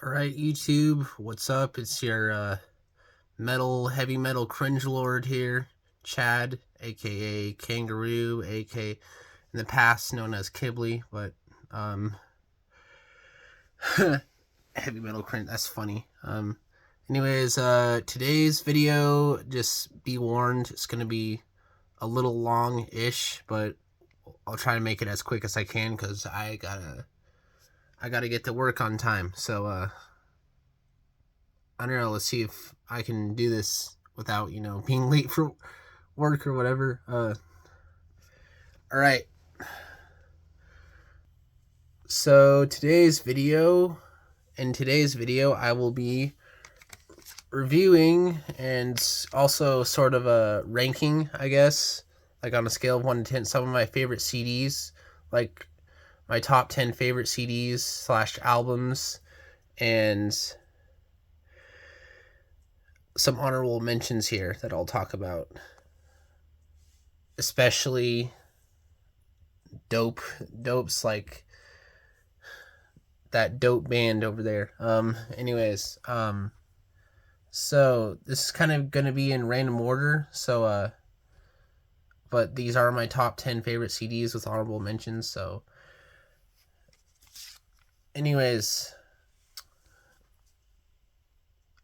Alright, YouTube, what's up? It's your heavy metal cringe lord here, Chad, aka Kangaroo, aka in the past known as Kibbley, but heavy metal cringe, that's funny. Anyways, today's video, just be warned, it's gonna be a little long-ish, but I'll try to make it as quick as I can because I gotta get to work on time. So I don't know, let's see if I can do this without, being late for work or whatever. Alright. So in today's video I will be reviewing and also sort of a ranking, I guess, like on a scale of 1 to 10, some of my favorite CDs, like my top 10 favorite CDs / albums, and some honorable mentions here that I'll talk about, especially dopes like that dope band over there. Anyways, so this is kind of gonna be in random order, so but these are my top 10 favorite CDs with honorable mentions. So anyways,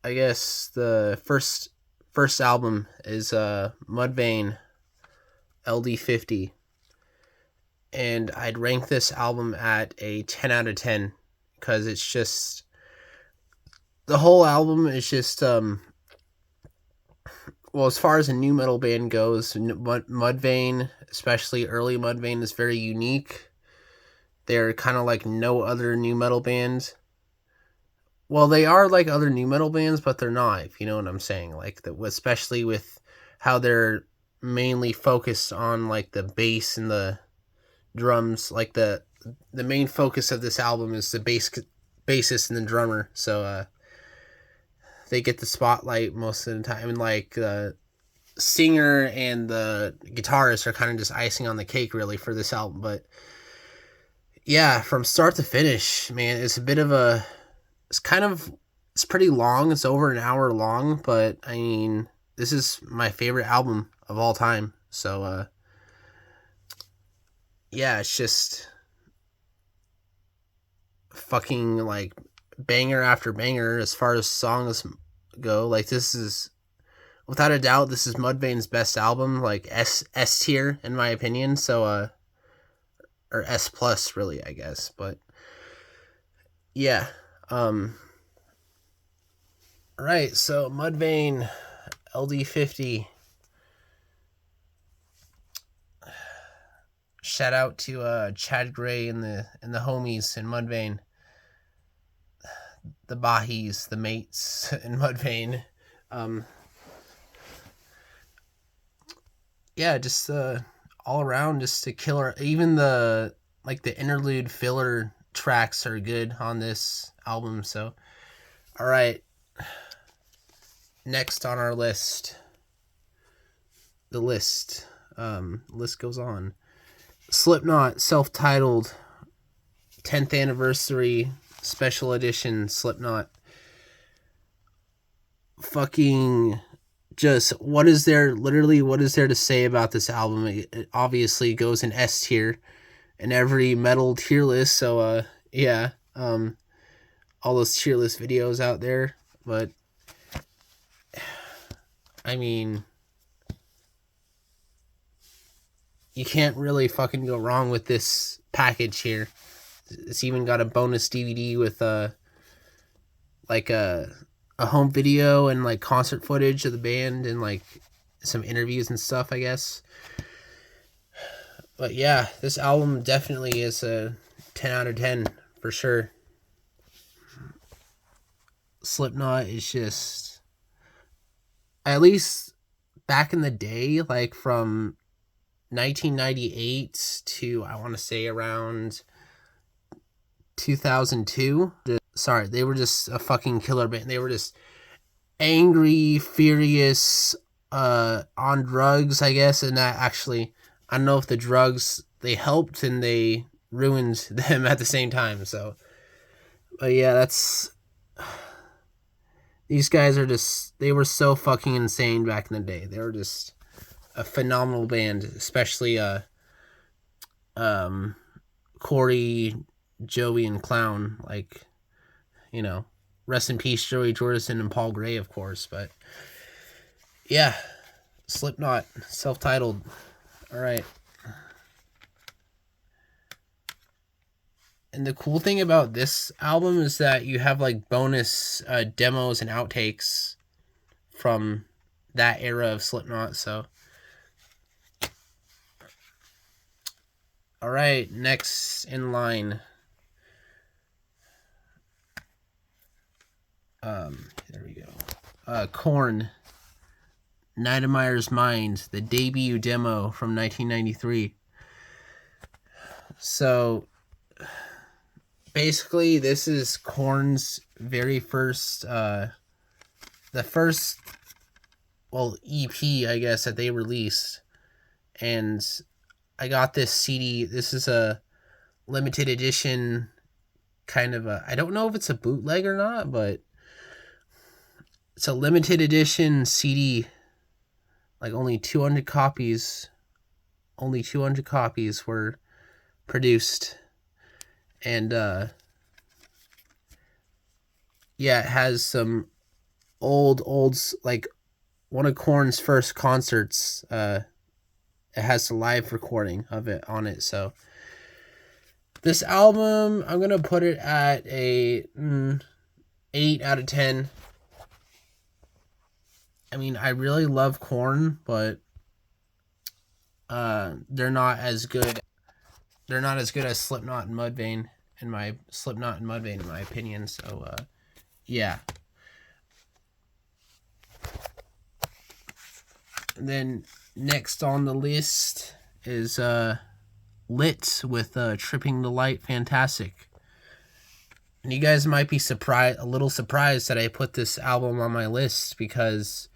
I guess the first album is Mudvayne LD50, and I'd rank this album at a 10 out of 10 because it's just, the whole album is just well, as far as a new metal band goes, Mudvayne, especially early Mudvayne, is very unique. They're kind of like no other new metal band. Well, they are like other new metal bands, but they're not, if you know what I'm saying. Like, especially with how they're mainly focused on like the bass and the drums. Like the main focus of this album is the bassist and the drummer. So they get the spotlight most of the time, and like the singer and the guitarist are kind of just icing on the cake, really, for this album. But yeah, from start to finish, man, it's a bit of a, it's pretty long. It's over an hour long, but I mean, this is my favorite album of all time. So yeah, it's just fucking like banger after banger as far as songs go. Like, this is, without a doubt, this is Mudvayne's best album, like S tier in my opinion. So or S plus, really, I guess. But yeah, right, so Mudvayne LD50. Shout out to Chad Gray and the homies in Mudvayne, the Bahis, the mates in Mudvayne. Yeah, just all around, just a killer. Even the interlude filler tracks are good on this album. So all right, next on our list, the list goes on. Slipknot self-titled 10th anniversary special edition Slipknot. Fucking just, what is there to say about this album? It obviously goes in S tier in every metal tier list. So yeah, all those tier list videos out there. But I mean, you can't really fucking go wrong with this package here. It's even got a bonus DVD with like a home video and like concert footage of the band and like some interviews and stuff, I guess. But yeah, this album definitely is a 10 out of 10 for sure. Slipknot is just, at least back in the day, like from 1998 to, I want to say, around 2002. Sorry, they were just a fucking killer band. They were just angry, furious, on drugs, I guess. And that actually, I don't know if the drugs, they helped and they ruined them at the same time. So, but yeah, that's These guys are just, they were so fucking insane back in the day. They were just a phenomenal band, especially Corey, Joey, and Clown. Like, you know, rest in peace, Joey Jordison and Paul Gray, of course. But yeah, Slipknot, self-titled. All right. And the cool thing about this album is that you have like bonus demos and outtakes from that era of Slipknot. So, all right, next in line. There we go. Korn, Night of Myers Mind, the debut demo from 1993. So, basically, this is Korn's very first, the first, well, EP, I guess, that they released. And I got this CD. This is a limited edition kind of a, I don't know if it's a bootleg or not, but it's a limited edition CD. Like only 200 copies were produced. And yeah, it has some old like one of Korn's first concerts. It has a live recording of it on it. So this album, I'm gonna put it at a 8 out of 10. I mean, I really love Korn, but they're not as good. They're not as good as Slipknot and Mudvayne in my opinion. So yeah. And then next on the list is Lit with Tripping the Light Fantastic. And you guys might be a little surprised that I put this album on my list, because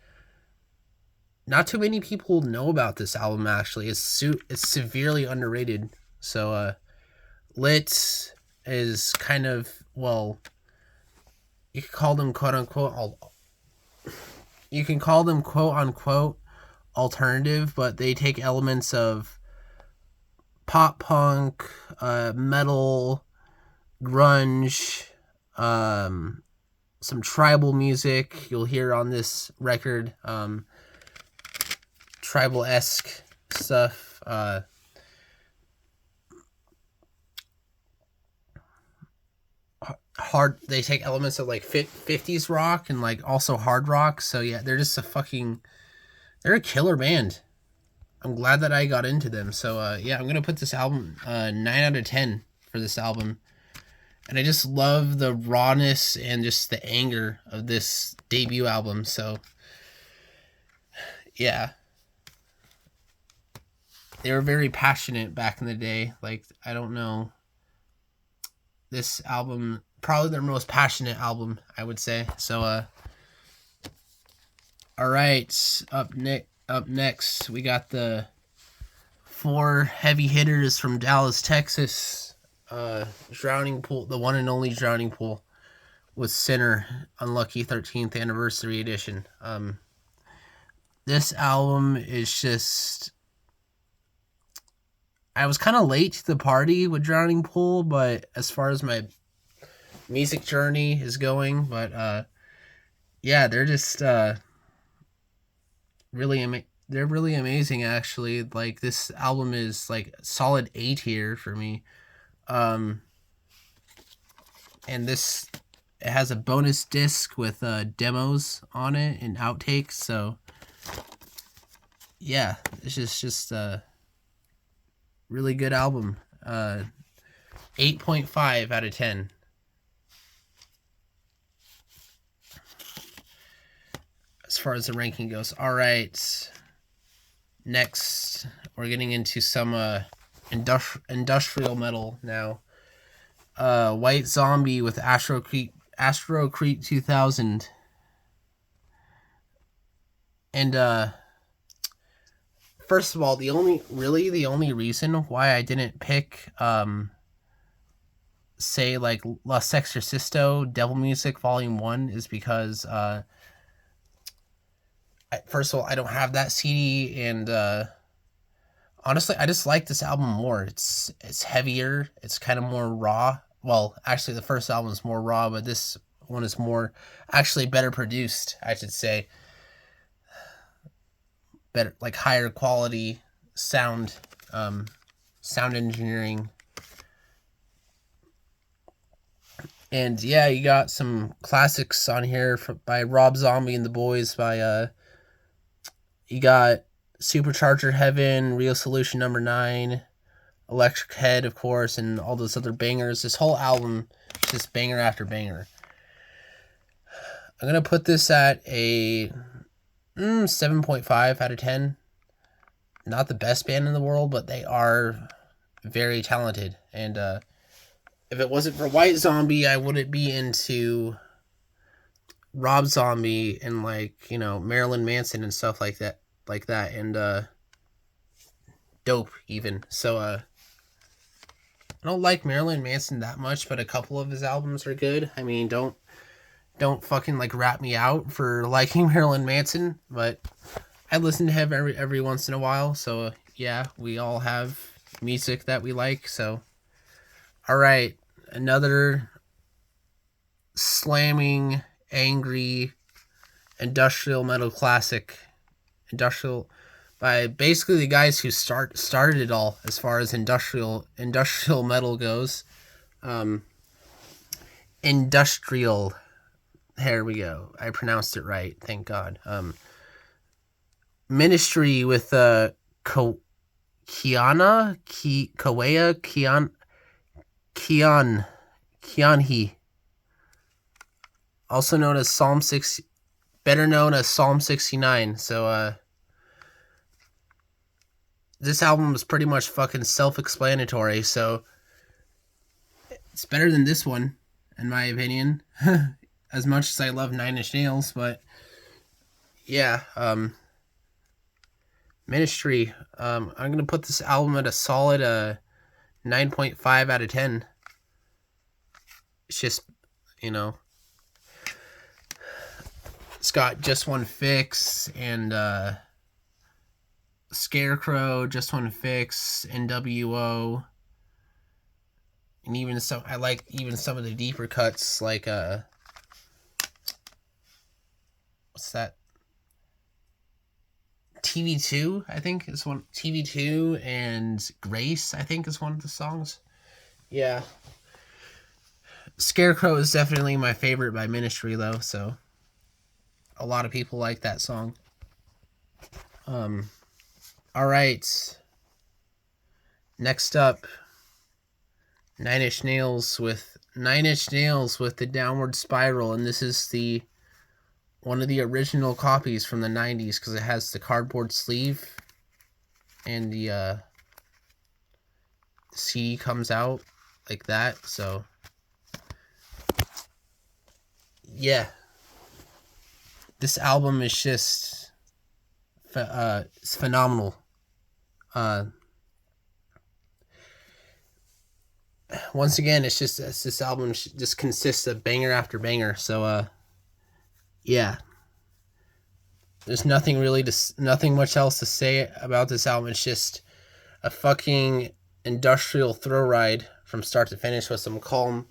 not too many people know about this album, actually. It's severely underrated. So, Lit is kind of, well, you can call them quote unquote alternative, but they take elements of pop punk, metal, grunge, some tribal music you'll hear on this record, tribal-esque stuff, hard. They take elements of like 50s rock and like also hard rock. So yeah, they're just they're a killer band. I'm glad that I got into them. So yeah, I'm gonna put this album 9 out of 10 for this album. And I just love the rawness and just the anger of this debut album. So yeah, they were very passionate back in the day. Like, I don't know, this album, probably their most passionate album, I would say. So all right, up next we got the 4 heavy hitters from Dallas, Texas. Drowning Pool, the one and only Drowning Pool, with Sinner, Unlucky 13th Anniversary Edition. This album is just, I was kind of late to the party with Drowning Pool, but as far as my music journey is going, but yeah, they're just really they're really amazing, actually. Like, this album is like solid A tier for me. And it has a bonus disc with demos on it and outtakes. So yeah, it's just a really good album. 8.5 out of 10. As far as the ranking goes. All right, next we're getting into some industrial metal now. White Zombie with Astrocrete 2000. And first of all, the only reason why I didn't pick say like La Sexorcisto Devil Music Volume 1 is because first of all, I don't have that CD, and honestly, I just like this album more. It's heavier, it's kind of more raw. Well, actually the first album is more raw, but this one is more actually better produced, I should say. Better, like higher quality sound, sound engineering. And yeah, you got some classics on here by Rob Zombie and the Boys. By you got Supercharger Heaven, Real Solution Number 9, Electric Head, of course, and all those other bangers. This whole album is just banger after banger. I'm gonna put this at a 7.5 out of 10. Not the best band in the world, but they are very talented. And if it wasn't for White Zombie, I wouldn't be into Rob Zombie and, like, you know, Marilyn Manson and stuff like that, and Dope even. So I don't like Marilyn Manson that much, but a couple of his albums are good. I mean, don't fucking like rat me out for liking Marilyn Manson, but I listen to him every once in a while. So yeah, we all have music that we like. So all right, another slamming, angry, industrial metal classic. Industrial by basically the guys who started it all as far as industrial metal goes. Industrial. There we go. I pronounced it right. Thank God. Ministry with Kiana, Kianhi, also known as Psalm 6, better known as Psalm 69. So this album is pretty much fucking self-explanatory, so it's better than this one, in my opinion. As much as I love Nine Inch Nails, but yeah, Ministry. I'm gonna put this album at a solid 9.5 out of 10. It's just, you know, it's got Just One Fix and Scarecrow, Just One Fix, NWO, and even some. I like even some of the deeper cuts, like what's that? TV2, I think is one. TV2 and Grace, I think, is one of the songs. Yeah. Scarecrow is definitely my favorite by Ministry, though, so a lot of people like that song. All right. Next up, Nine Inch Nails with the Downward Spiral, and this is one of the original copies from the 90s because it has the cardboard sleeve and the CD comes out like that. So yeah, this album is just it's phenomenal. Once again, this album just consists of banger after banger. So yeah, there's nothing much else to say about this album. It's just a fucking industrial thrill ride from start to finish with some calm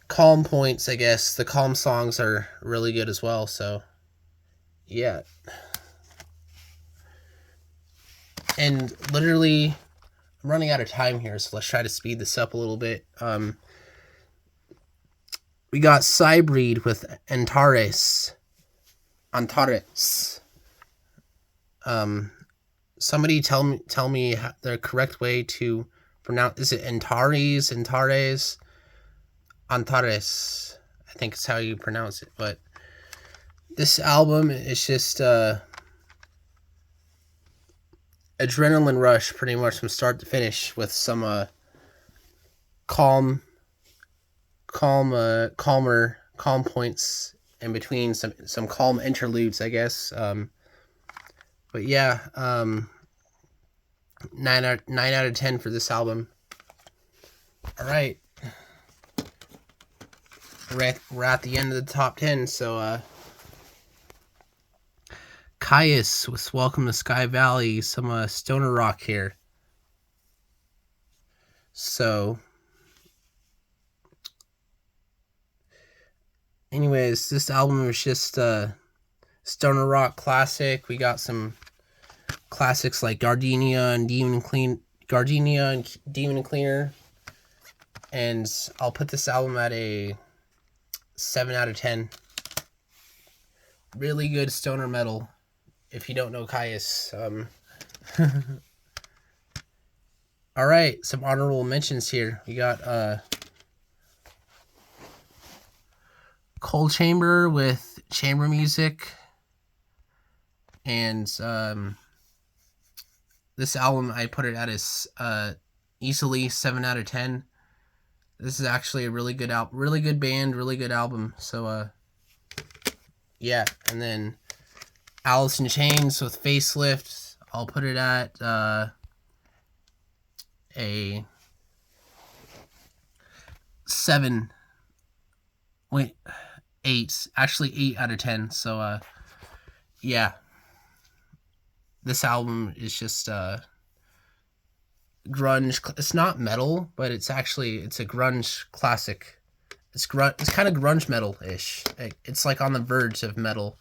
points, I guess. The calm songs are really good as well, so yeah. And literally, I'm running out of time here, so let's try to speed this up a little bit. We got Cybreed with Antares. Somebody tell me the correct way to pronounce. Is it Antares? Antares. I think it's how you pronounce it. But this album is just adrenaline rush, pretty much from start to finish, with some calm points in between, some calm interludes, I guess. But yeah, 9 out of 10 for this album. All right, we're at the end of the top 10, so Caius with Welcome to Sky Valley, some stoner rock here. So anyways, this album was just stoner rock classic. We got some classics like Gardenia and Demon Cleaner, and I'll put this album at a 7 out of 10. Really good stoner metal. If you don't know Caius, all right, some honorable mentions here. We got Cold Chamber with chamber music, and this album I put it at as easily 7 out of 10. This is actually a really good album, really good band, really good album. So yeah, and then Alice in Chains with Facelift, I'll put it at a 7. Wait, 8. Actually 8 out of 10. So yeah. This album is just grunge. It's not metal, but it's a grunge classic. It's kind of grunge metal-ish. It's like on the verge of metal.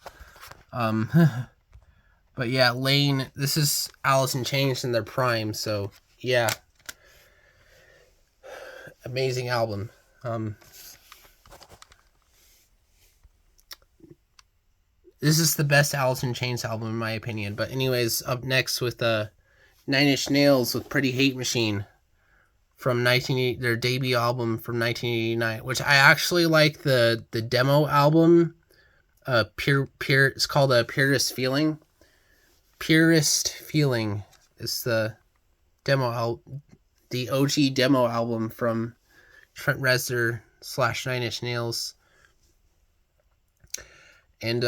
But yeah, Lane, this is Alice in Chains in their prime, so yeah. Amazing album. This is the best Alice in Chains album in my opinion. But anyways, up next with Nine Inch Nails with Pretty Hate Machine from their debut album from 1989, which I actually like the demo album. It's called Purest Feeling. Purest Feeling is the the OG demo album from Trent Reznor / Nine Inch Nails. And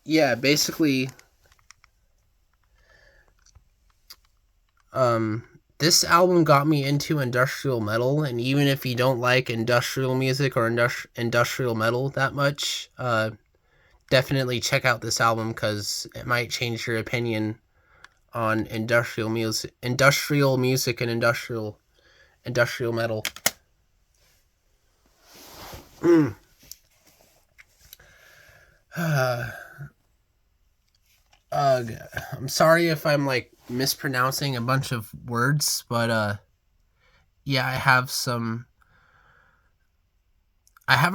yeah, basically this album got me into industrial metal, and even if you don't like industrial music or industrial metal that much, definitely check out this album because it might change your opinion on industrial music and industrial metal. I'm sorry if I'm like mispronouncing a bunch of words, but yeah, I have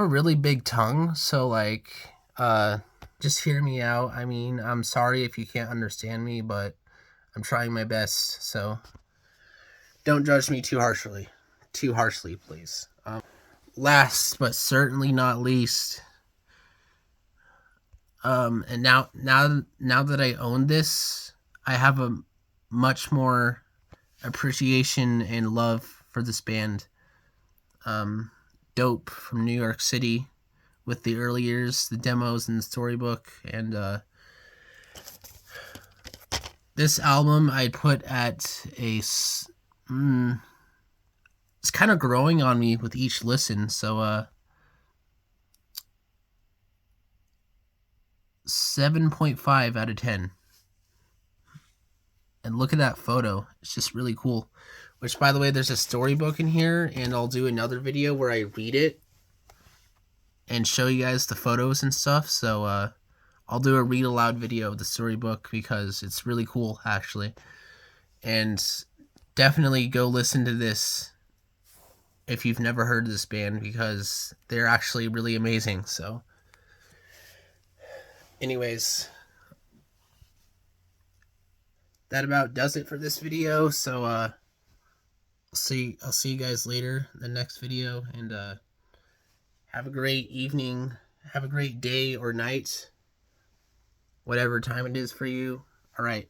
a really big tongue, so like just hear me out. I mean, I'm sorry if you can't understand me, but I'm trying my best, so don't judge me too harshly, please. Last but certainly not least, and now that I own this, I have a much more appreciation and love for this band. Dope from New York City with the early years, the demos and the storybook, and this album I'd put at a it's kind of growing on me with each listen, so 7.5 out of 10. And look at that photo. It's just really cool. Which, by the way, there's a storybook in here, and I'll do another video where I read it and show you guys the photos and stuff. So I'll do a read aloud video of the storybook because it's really cool, actually. And definitely go listen to this if you've never heard of this band, because they're actually really amazing. So anyways, that about does it for this video. So I'll see you guys later in the next video, and have a great evening, have a great day or night, whatever time it is for you. All right,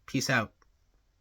peace out.